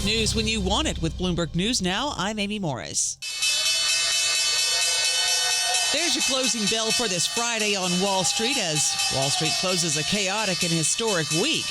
News when you want it with Bloomberg News Now. I'm Amy Morris. There's your closing bell for this Friday on Wall Street as Wall Street closes a chaotic and historic week.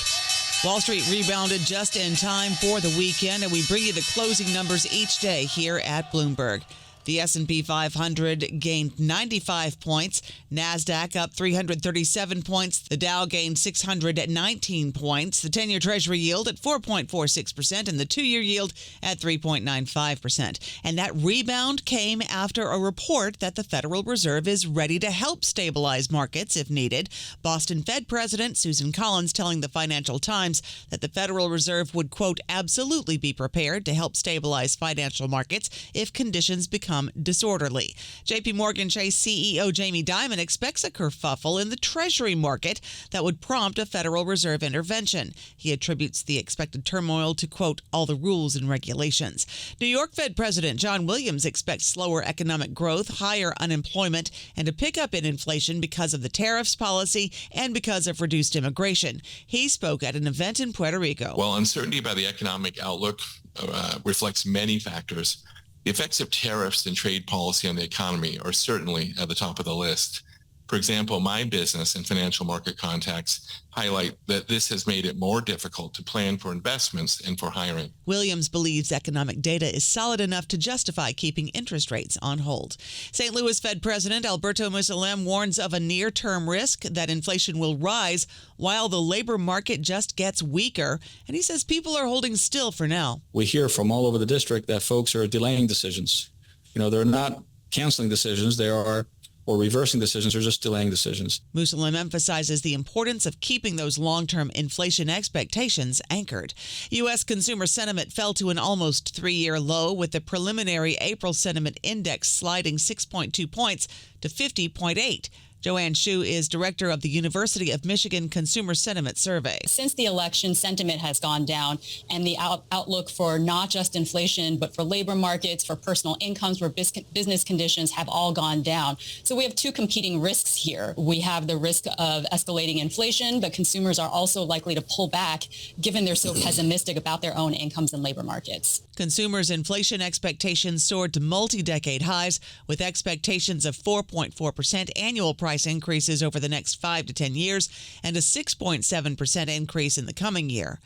Wall Street rebounded just in time for the weekend, and we bring you the closing numbers each day here at Bloomberg. The S&P 500 gained 95 points. NASDAQ up 337 points. The Dow gained 619 points. The 10-year Treasury yield at 4.46% and the 2-year yield at 3.95%. And that rebound came after a report that the Federal Reserve is ready to help stabilize markets if needed. Boston Fed President Susan Collins telling the Financial Times that the Federal Reserve would, quote, absolutely be prepared to help stabilize financial markets if conditions become disorderly. J.P. Morgan Chase CEO Jamie Dimon expects a kerfuffle in the Treasury market that would prompt a Federal Reserve intervention. He attributes the expected turmoil to, quote, all the rules and regulations. New York Fed President John Williams expects slower economic growth, higher unemployment, and a pickup in inflation because of the tariffs policy and because of reduced immigration. He spoke at an event in Puerto Rico. Well, uncertainty about the economic outlook reflects many factors. The effects of tariffs and trade policy on the economy are certainly at the top of the list. For example, my business and financial market contacts highlight that this has made it more difficult to plan for investments and for hiring. Williams believes economic data is solid enough to justify keeping interest rates on hold. St. Louis Fed President Alberto Mussolem warns of a near-term risk that inflation will rise while the labor market just gets weaker. And he says people are holding still for now. We hear from all over the district that folks are delaying decisions. They're not canceling decisions. They are or reversing decisions or just delaying decisions. Mussolem emphasizes the importance of keeping those long-term inflation expectations anchored. U.S. consumer sentiment fell to an almost 3-year low, with the preliminary April sentiment index sliding 6.2 points to 50.8. Joanne Shu is director of the University of Michigan Consumer Sentiment Survey. Since the election, sentiment has gone down, and the outlook for not just inflation, but for labor markets, for personal incomes, for business conditions have all gone down. So we have two competing risks here. We have the risk of escalating inflation, but consumers are also likely to pull back given they're so pessimistic about their own incomes and labor markets. Consumers' inflation expectations soared to multi-decade highs, with expectations of 4.4% annual price increases over the next 5 to 10 years and a 6.7% increase in the coming year.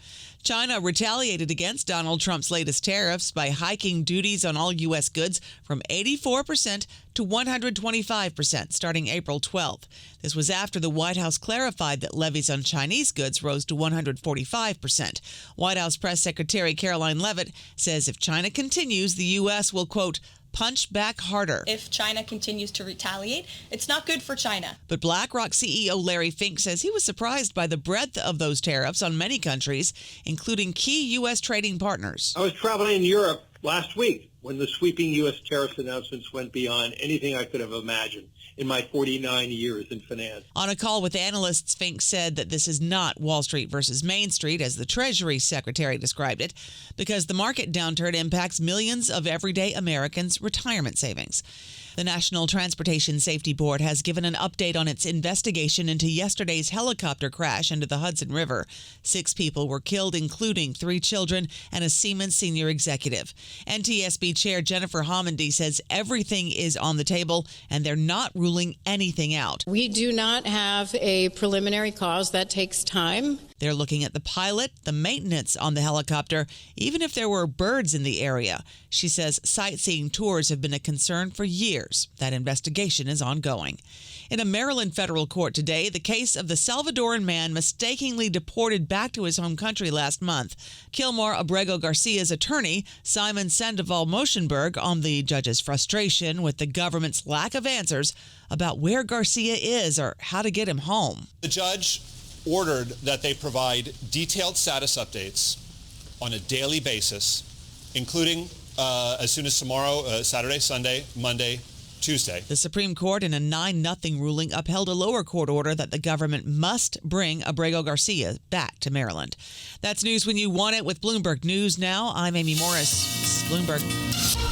China retaliated against Donald Trump's latest tariffs by hiking duties on all U.S. goods from 84% to 125% starting April 12th. This was after the White House clarified that levies on Chinese goods rose to 145%. White House Press Secretary Caroline Leavitt says if China continues, the U.S. will, quote, punch back harder. If China continues to retaliate, it's not good for China. But BlackRock CEO Larry Fink says he was surprised by the breadth of those tariffs on many countries, including key U.S. trading partners. I was traveling in Europe last week when the sweeping U.S. tariff announcements went beyond anything I could have imagined in my 49 years in finance. On a call with analysts, Fink said that this is not Wall Street versus Main Street, as the Treasury Secretary described it, because the market downturn impacts millions of everyday Americans' retirement savings. The National Transportation Safety Board has given an update on its investigation into yesterday's helicopter crash into the Hudson River. 6 people were killed, including 3 children and a Siemens senior executive. NTSB Chair Jennifer Homendy says everything is on the table and they're not ruling anything out. We do not have a preliminary cause. That takes time. They're looking at the pilot, the maintenance on the helicopter, even if there were birds in the area. She says sightseeing tours have been a concern for years. That investigation is ongoing. In a Maryland federal court today, the case of the Salvadoran man mistakenly deported back to his home country last month. Kilmar Abrego Garcia's attorney, Simon Sandoval Moshenberg, on the judge's frustration with the government's lack of answers about where Garcia is or how to get him home. The judge ordered that they provide detailed status updates on a daily basis, including as soon as tomorrow, Saturday, Sunday, Monday, Tuesday. The Supreme Court, in a 9-0 ruling, upheld a lower court order that the government must bring Abrego Garcia back to Maryland. That's news when you want it with Bloomberg News Now. I'm Amy Morris. This is Bloomberg.